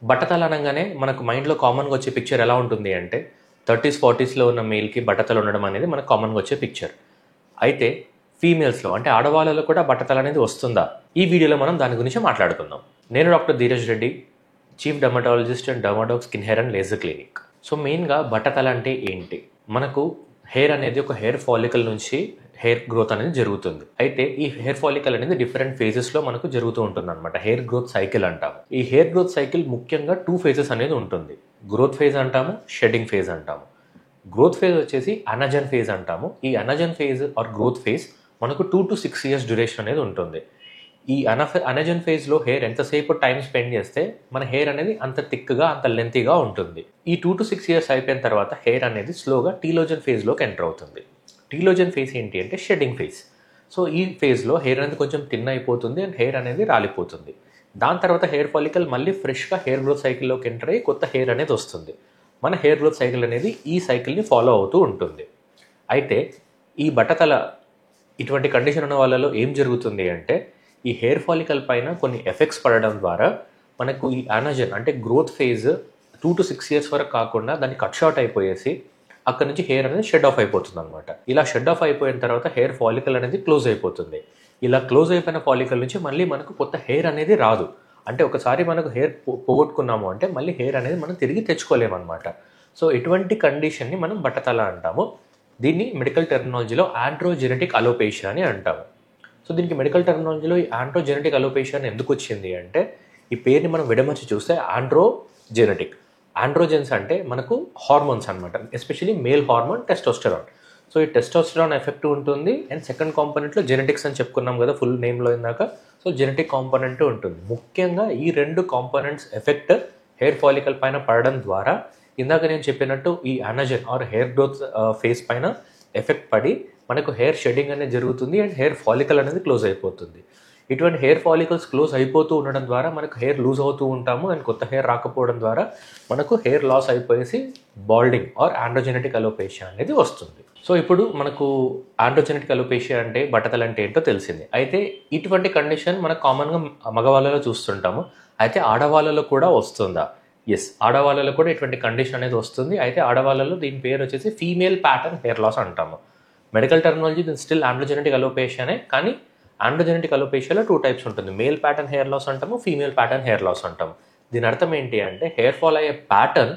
బట్టతల అనగానే మనకు మైండ్లో కామన్గా వచ్చే పిక్చర్ ఎలా ఉంటుంది అంటే 30s 40sలో ఉన్న మేల్కి బట్టతల ఉండడం అనేది మనకు కామన్గా వచ్చే పిక్చర్. అయితే ఫీమేల్స్లో అంటే ఆడవాళ్ళలో కూడా బట్టతల అనేది వస్తుందా? ఈ వీడియోలో మనం దాని గురించి మాట్లాడుకుందాం. నేను doctor Dheeraj Reddy, chief dermatologist and Dermadoc skin hair and laser clinic. So మెయిన్గా బట్టతల అంటే ఏంటి? మనకు హెయిర్ అనేది ఒక హెయిర్ ఫాలికల్ నుంచి హెయిర్ గ్రోత్ అనేది జరుగుతుంది. అయితే ఈ హెయిర్ ఫాలికల్ అనేది డిఫరెంట్ ఫేజెస్లో మనకు జరుగుతూ ఉంటుంది అనమాట. హెయిర్ గ్రోత్ సైకిల్ అంటాము. ఈ హెయిర్ గ్రోత్ సైకిల్ ముఖ్యంగా 2 ఫేజెస్ అనేది ఉంటుంది. గ్రోత్ ఫేజ్ అంటాము, షెడ్డింగ్ ఫేజ్ అంటాము. గ్రోత్ ఫేజ్ వచ్చేసి అనజన్ ఫేజ్ అంటాము. ఈ అనజన్ ఫేజ్ ఆర్ గ్రోత్ ఫేజ్ మనకు 2 to 6 years డ్యూరేషన్ అనేది ఉంటుంది. ఈ అనజన్ ఫేజ్లో హెయిర్ ఎంతసేపు టైం స్పెండ్ చేస్తే మన హెయిర్ అనేది అంత థిక్గా అంత లెంతీగా ఉంటుంది. ఈ 2 to 6 years అయిపోయిన తర్వాత హెయిర్ అనేది స్లోగా టీలోజన్ ఫేజ్లోకి ఎంటర్ అవుతుంది. టీలోజన్ ఫేజ్ ఏంటి అంటే షెడ్డింగ్ ఫేజ్. సో ఈ ఫేజ్లో హెయిర్ అనేది కొంచెం థిన్ అయిపోతుంది అండ్ హెయిర్ అనేది రాలిపోతుంది. దాని తర్వాత హెయిర్ ఫాలికల్ మళ్ళీ ఫ్రెష్గా హెయిర్ గ్రోత్ సైకిల్లోకి ఎంటర్ అయ్యి కొత్త హెయిర్ అనేది వస్తుంది. మన హెయిర్ గ్రోత్ సైకిల్ అనేది ఈ సైకిల్ని ఫాలో అవుతూ ఉంటుంది. అయితే ఈ బట్టతల ఇటువంటి కండిషన్ ఉన్న వాళ్ళలో ఏం జరుగుతుంది అంటే ఈ హెయిర్ ఫాలికల్ పైన కొన్ని ఎఫెక్ట్స్ పడడం ద్వారా మనకు ఈ అనజన్ అంటే గ్రోత్ ఫేజ్ 2 to 6 years వరకు కాకుండా దాన్ని కట్ షార్ట్ అయిపోయేసి అక్కడ నుంచి హెయిర్ అనేది షెడ్ ఆఫ్ అయిపోతుంది అనమాట. ఇలా షెడ్ ఆఫ్ అయిపోయిన తర్వాత హెయిర్ ఫాలికల్ అనేది క్లోజ్ అయిపోతుంది. ఇలా క్లోజ్ అయిపోయిన ఫాలికల్ నుంచి మళ్ళీ మనకు కొత్త హెయిర్ అనేది రాదు. అంటే ఒకసారి మనకు హెయిర్ పోగొట్టుకున్నాము అంటే మళ్ళీ హెయిర్ అనేది మనం తిరిగి తెచ్చుకోలేమన్నమాట. సో ఇటువంటి కండిషన్ని మనం బట్టతల అంటాము. దీన్ని మెడికల్ టెర్మినాలజీలో ఆండ్రోజెనెటిక్ అలోపేషియా అని అంటాము. సో దీనికి మెడికల్ టెర్మినాలజీలో ఈ ఆండ్రోజెనెటిక్ అలోపేషియా అని ఎందుకు వచ్చింది అంటే ఈ పేరుని మనం విడమర్చి చూస్తే ఆండ్రోజెనెటిక్. ఆండ్రోజెన్స్ అంటే మనకు హార్మోన్స్ అనమాట, especially male hormone testosterone. So ఈ టెస్టోస్టెరాన్ ఎఫెక్ట్ ఉంటుంది అండ్ సెకండ్ కాంపోనెంట్లో జెనెటిక్స్ అని చెప్పుకున్నాం కదా ఫుల్ నేమ్లో ఇందాక. సో జెనెటిక్ కాంపోనెంట్ ఉంటుంది. ముఖ్యంగా ఈ 2 కాంపోనెంట్స్ ఎఫెక్ట్ హెయిర్ ఫాలికల్ పైన పడడం ద్వారా ఇందాక నేను చెప్పినట్టు ఈ అనజన్ ఆర్ హెయిర్ గ్రోత్ ఫేస్ పైన ఎఫెక్ట్ పడి మనకు హెయిర్ షెడ్డింగ్ అనేది జరుగుతుంది అండ్ హెయిర్ ఫాలికల్ అనేది క్లోజ్ అయిపోతుంది. ఇటువంటి హెయిర్ ఫాలికల్స్ క్లోజ్ అయిపోతూ ఉండడం ద్వారా మనకు హెయిర్ లూజ్ అవుతూ ఉంటాము అండ్ కొత్త హెయిర్ రాకపోవడం ద్వారా మనకు హెయిర్ లాస్ అయిపోయేసి బాల్డింగ్ ఆర్ ఆండ్రోజెనెటిక్ అలోపేషియా అనేది వస్తుంది. సో ఇప్పుడు మనకు ఆండ్రోజెనెటిక్ అలోపేషియా అంటే బట్టతల అంటే ఏంటో తెలిసింది. అయితే ఇటువంటి కండిషన్ మనకు కామన్గా మగవాళ్ళలో చూస్తుంటాము. అయితే ఆడవాళ్ళలో కూడా వస్తుందా? ఎస్, ఆడవాళ్ళలో కూడా ఇటువంటి కండిషన్ అనేది వస్తుంది. అయితే ఆడవాళ్ళలో దీని పేరు వచ్చేసి ఫీమేల్ ప్యాటర్న్ హెయిర్ లాస్ అంటాము. మెడికల్ టెర్మినాలజీ దీని స్టిల్ ఆండ్రోజెనెటిక్ అలోపేషియానే, కానీ ఆండ్రోజెనెటిక్ అలోపేషియాలో 2 types ఉంటుంది. మేల్ ప్యాటర్న్ హెయిర్ లాస్ అంటాము, ఫీమేల్ ప్యాటర్న్ హెయిర్ లాస్ అంటాము. దీని అర్థం ఏంటి అంటే హెయిర్ ఫాల్ అయ్యే ప్యాటర్న్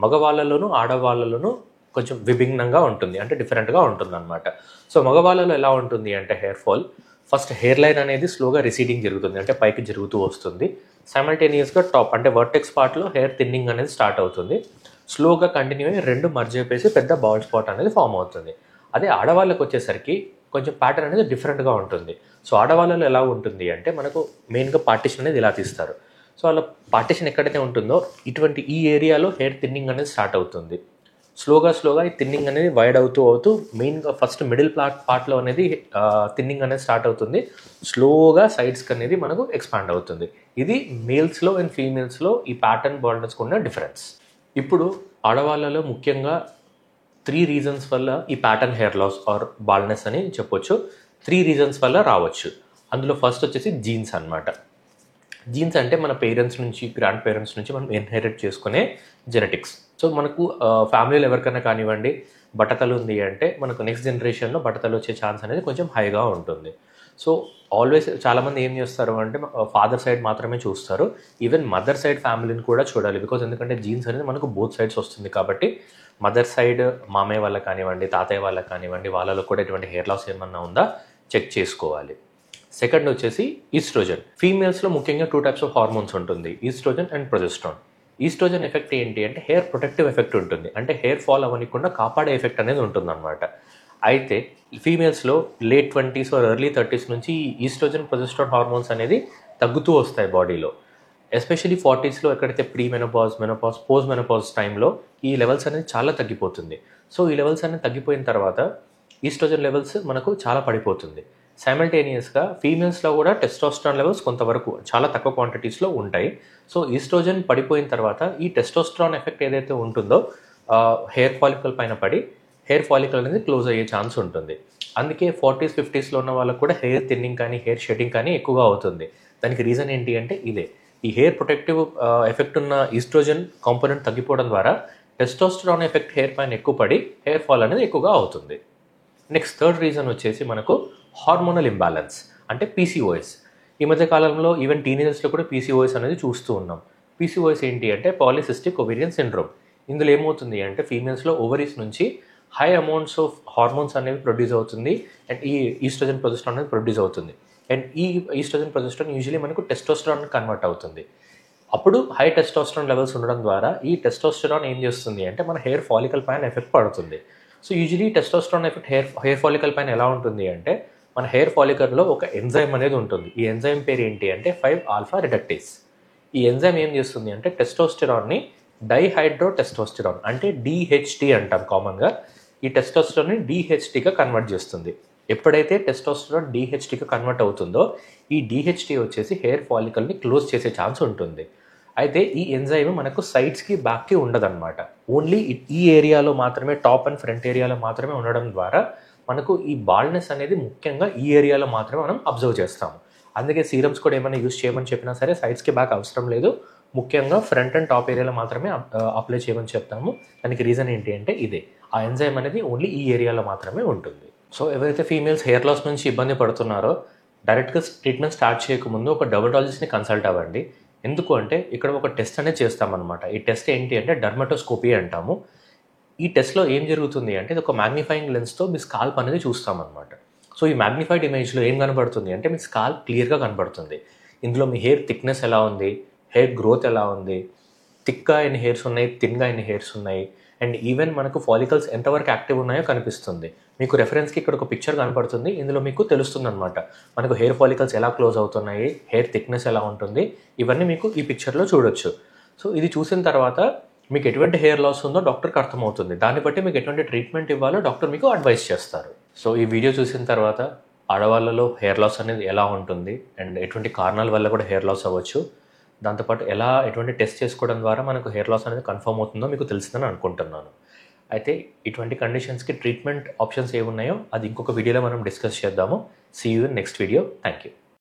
మగవాళ్ళలోనూ ఆడవాళ్ళలోనూ కొంచెం విభిన్నంగా ఉంటుంది, అంటే డిఫరెంట్గా ఉంటుంది అనమాట. సో మగవాళ్ళలో ఎలా ఉంటుంది అంటే hair fall first hair line అనేది స్లోగా రిసీడింగ్ జరుగుతుంది, అంటే పైకి జరుగుతూ వస్తుంది. సైమల్టేనియస్గా టాప్ అంటే వర్టెక్స్ పార్ట్లో హెయిర్ థిన్నింగ్ అనేది స్టార్ట్ అవుతుంది. స్లోగా కంటిన్యూ అయ్యి 2 మర్జ్ అయిపోయి పెద్ద బాల్ స్పాట్ అనేది ఫామ్ అవుతుంది. అదే ఆడవాళ్ళకి వచ్చేసరికి కొంచెం ప్యాటర్న్ అనేది డిఫరెంట్గా ఉంటుంది. సో ఆడవాళ్ళలో ఎలా ఉంటుంది అంటే మనకు మెయిన్గా పార్టిషన్ అనేది ఇలా తీస్తారు. సో అలా పార్టిషన్ ఎక్కడైతే ఉంటుందో ఇటువంటి ఈ ఏరియాలో హెయిర్ థిన్నింగ్ అనేది స్టార్ట్ అవుతుంది. స్లోగా ఈ థిన్నింగ్ అనేది వైడ్ అవుతూ మెయిన్గా ఫస్ట్ మిడిల్ పార్ట్లో అనేది థిన్నింగ్ అనేది స్టార్ట్ అవుతుంది. స్లోగా సైడ్స్కి అనేది మనకు ఎక్స్పాండ్ అవుతుంది. ఇది మేల్స్లో అండ్ ఫీమేల్స్లో ఈ ప్యాటర్న్ బాల్నెస్కి ఉన్న డిఫరెన్స్. ఇప్పుడు ఆడవాళ్ళలో ముఖ్యంగా 3 reasons వల్ల ఈ pattern hair loss or baldness అని చెప్పొచ్చు. 3 reasons వల్ల రావచ్చు. అందులో ఫస్ట్ వచ్చేసి జీన్స్ అనమాట. జీన్స్ అంటే మన పేరెంట్స్ నుంచి గ్రాండ్ పేరెంట్స్ నుంచి మనం ఇన్హెరిట్ చేసుకునే జెనెటిక్స్. సో మనకు ఫ్యామిలీలో ఎవరికైనా కానివ్వండి బట్టతలు ఉంది అంటే మనకు నెక్స్ట్ జనరేషన్లో బట్టతలు వచ్చే ఛాన్స్ అనేది కొంచెం హైగా ఉంటుంది. సో ఆల్వేస్ చాలామంది ఏం చేస్తారు అంటే ఫాదర్ సైడ్ మాత్రమే చూస్తారు. ఈవెన్ మదర్ సైడ్ ఫ్యామిలీని కూడా చూడాలి. బికాజ్ ఎందుకంటే జీన్స్ అనేది మనకు బోత్ సైడ్స్ వస్తుంది కాబట్టి మదర్ సైడ్ మామయ్య వాళ్ళకి కానివ్వండి తాతయ్య వాళ్ళకి కానివ్వండి వాళ్ళలో కూడా ఎటువంటి హెయిర్ లాస్ ఏమన్నా ఉందా చెక్ చేసుకోవాలి. సెకండ్ వచ్చేసి ఈస్ట్రోజన్. ఫీమేల్స్లో ముఖ్యంగా 2 types ఆఫ్ హార్మోన్స్ ఉంటుంది, estrogen and progesterone. Estrogen effect ఏంటి అంటే హెయిర్ ప్రొటెక్టివ్ ఎఫెక్ట్ ఉంటుంది, అంటే హెయిర్ ఫాల్ అవ్వకుండా కాపాడే ఎఫెక్ట్ అనేది ఉంటుంది అనమాట. అయితే ఫీమేల్స్లో late 20s or early 30s నుంచి ఈస్ట్రోజన్ ప్రొజెస్ట్రాన్ హార్మోన్స్ అనేది తగ్గుతూ వస్తాయి బాడీలో. ఎస్పెషల్లీ 40sలో ఎక్కడైతే ప్రీ మెనోపాజ్, పోస్ట్ మెనోపాజ్ టైంలో ఈ లెవెల్స్ అనేది చాలా తగ్గిపోతుంది. సో ఈ లెవెల్స్ అనేది తగ్గిపోయిన తర్వాత ఈస్ట్రోజన్ లెవెల్స్ మనకు చాలా పడిపోతుంది. సైమల్టేనియస్గా ఫీమేల్స్లో కూడా టెస్టోస్టెరాన్ లెవెల్స్ కొంతవరకు చాలా తక్కువ క్వాంటిటీస్లో ఉంటాయి. సో ఈస్ట్రోజన్ పడిపోయిన తర్వాత ఈ టెస్టోస్టెరాన్ ఎఫెక్ట్ ఏదైతే ఉంటుందో హెయిర్ ఫాలికల్ పైన పడి హెయిర్ ఫాలికల్ అనేది క్లోజ్ అయ్యే ఛాన్స్ ఉంటుంది. అందుకే 40s 50sలో ఉన్న వాళ్ళకు కూడా హెయిర్ థిన్నింగ్ కానీ హెయిర్ షెడ్డింగ్ కానీ ఎక్కువగా అవుతుంది. దానికి రీజన్ ఏంటి అంటే ఇదే ఈ హెయిర్ ప్రొటెక్టివ్ ఎఫెక్ట్ ఉన్న ఈస్ట్రోజన్ కాంపోనెంట్ తగ్గిపోవడం ద్వారా టెస్టోస్టెరాన్ ఎఫెక్ట్ హెయిర్ పైన ఎక్కువ పడి హెయిర్ ఫాల్ అనేది ఎక్కువగా అవుతుంది. నెక్స్ట్ థర్డ్ రీజన్ వచ్చేసి మనకు హార్మోనల్ ఇంబ్యాలెన్స్ అంటే పీసీఓఎస్. ఈ మధ్య కాలంలో ఈవెన్ టీనేజర్స్లో కూడా పీసీఓఎస్ అనేది చూస్తూ ఉన్నాం. పీసీఓఎస్ ఏంటి అంటే పాలిసిస్టిక్ ఓవేరియన్ సిండ్రోమ్. ఇందులో ఏమవుతుంది అంటే ఫీమేల్స్లో ఓవరీస్ నుంచి హై అమౌంట్స్ ఆఫ్ హార్మోన్స్ అనేవి ప్రొడ్యూస్ అవుతుంది అండ్ ఈ ఈస్ట్రోజన్ ప్రొజెస్ట్రాన్ అనేది ప్రొడ్యూస్ అవుతుంది. అండ్ ఈ ఈస్ట్రోజన్ ప్రొజెస్ట్రాన్ యూజువలీ మనకు టెస్టోస్టెరాన్ కన్వర్ట్ అవుతుంది. అప్పుడు హై టెస్టోస్టెరాన్ లెవెల్స్ ఉండడం ద్వారా ఈ టెస్టోస్టెరాన్ ఏం చేస్తుంది అంటే మన హెయిర్ ఫాలికల్ పైన ఎఫెక్ట్ పడుతుంది. So usually testosterone effect hair follicle పైన ఎలా ఉంటుంది అంటే మన హెయిర్ ఫాలికల్లో ఒక ఎంజైమ్ అనేది ఉంటుంది. ఈ ఎంజైమ్ పేరు ఏంటి అంటే 5-ఆల్ఫా రిడక్టేస్. ఈ ఎంజైమ్ ఏం చేస్తుంది అంటే టెస్టోస్టెరాన్ని డైహైడ్రోటెస్టోస్టెరాన్ అంటే డిహెచ్టి అంటాం కామన్గా, ఈ టెస్టోస్టెరాన్ని డిహెచ్టిగా కన్వర్ట్ చేస్తుంది. ఎప్పుడైతే టెస్టోస్టెరాన్ డిహెచ్టిగా కన్వర్ట్ అవుతుందో ఈ డిహెచ్టి వచ్చేసి హెయిర్ ఫాలికల్ని క్లోజ్ చేసే ఛాన్స్ ఉంటుంది. అయితే ఈ ఎంజైమ్ మనకు సైడ్స్కి బ్యాక్కి ఉండదన్నమాట. ఓన్లీ ఈ ఏరియాలో మాత్రమే, టాప్ అండ్ ఫ్రంట్ ఏరియాలో మాత్రమే ఉండడం ద్వారా మనకు ఈ బాల్డ్నెస్ అనేది ముఖ్యంగా ఈ ఏరియాలో మాత్రమే మనం అబ్జర్వ్ చేస్తాము. అందుకే సీరమ్స్ కూడా ఏమైనా యూస్ చేయమని చెప్పినా సరే సైడ్స్కి బ్యాక్ అవసరం లేదు, ముఖ్యంగా ఫ్రంట్ అండ్ టాప్ ఏరియాలో మాత్రమే అప్లై చేయమని చెప్తాము. దానికి రీజన్ ఏంటి అంటే ఇదే, ఆ ఎంజైమ్ అనేది ఓన్లీ ఈ ఏరియాలో మాత్రమే ఉంటుంది. సో ఎవరైతే ఫీమేల్స్ హెయిర్ లాస్ నుంచి ఇబ్బంది పడుతున్నారో డైరెక్ట్గా ట్రీట్మెంట్ స్టార్ట్ చేయకముందు ఒక డర్మటాలజిస్ట్ని కన్సల్ట్ అవ్వండి. ఎందుకు అంటే ఇక్కడ ఒక టెస్ట్ అనేది చేస్తామన్నమాట. ఈ టెస్ట్ ఏంటి అంటే డర్మటోస్కోపీ అంటాము. ఈ టెస్ట్లో ఏం జరుగుతుంది అంటే ఇది ఒక మ్యాగ్నిఫైయింగ్ లెన్స్తో మీ స్కాల్ప్ అనేది చూస్తామన్నమాట. సో ఈ మ్యాగ్నిఫైడ్ ఇమేజ్లో ఏం కనబడుతుంది అంటే మీ స్కాల్ప్ క్లియర్గా కనబడుతుంది. ఇందులో మీ హెయిర్ థిక్నెస్ ఎలా ఉంది, హెయిర్ గ్రోత్ ఎలా ఉంది, థిక్గా ఎన్ని హెయిర్స్ ఉన్నాయి, థిన్గా ఎన్ని హెయిర్స్ ఉన్నాయి, అండ్ ఈవెన్ మనకు ఫాలికల్స్ ఎంతవరకు యాక్టివ్ ఉన్నాయో కనిపిస్తుంది. మీకు రెఫరెన్స్కి ఇక్కడ ఒక పిక్చర్ కనపడుతుంది. ఇందులో మీకు తెలుస్తుంది అనమాట మనకు హెయిర్ ఫాలికల్స్ ఎలా క్లోజ్ అవుతున్నాయి, హెయిర్ థిక్నెస్ ఎలా ఉంటుంది, ఇవన్నీ మీకు ఈ పిక్చర్లో చూడొచ్చు. సో ఇది చూసిన తర్వాత మీకు ఎటువంటి హెయిర్ లాస్ ఉందో డాక్టర్కి అర్థమవుతుంది. దాన్ని బట్టి మీకు ఎటువంటి ట్రీట్మెంట్ ఇవ్వాలో డాక్టర్ మీకు అడ్వైస్ చేస్తారు. సో ఈ వీడియో చూసిన తర్వాత ఆడవాళ్ళలో హెయిర్ లాస్ అనేది ఎలా ఉంటుంది అండ్ ఎటువంటి కారణాల వల్ల కూడా హెయిర్ లాస్ అవ్వచ్చు, దాంతోపాటు ఎటువంటి టెస్ట్ చేసుకోవడం ద్వారా మనకు హెయిర్ లాస్ అనేది కన్ఫర్మ్ అవుతుందో మీకు తెలిసిందని అనుకుంటున్నాను. అయితే ఇటువంటి కండిషన్స్కి ట్రీట్మెంట్ ఆప్షన్స్ ఏమున్నాయో అది ఇంకొక వీడియోలో మనం డిస్కస్ చేద్దాము. See you in next video. Thank you.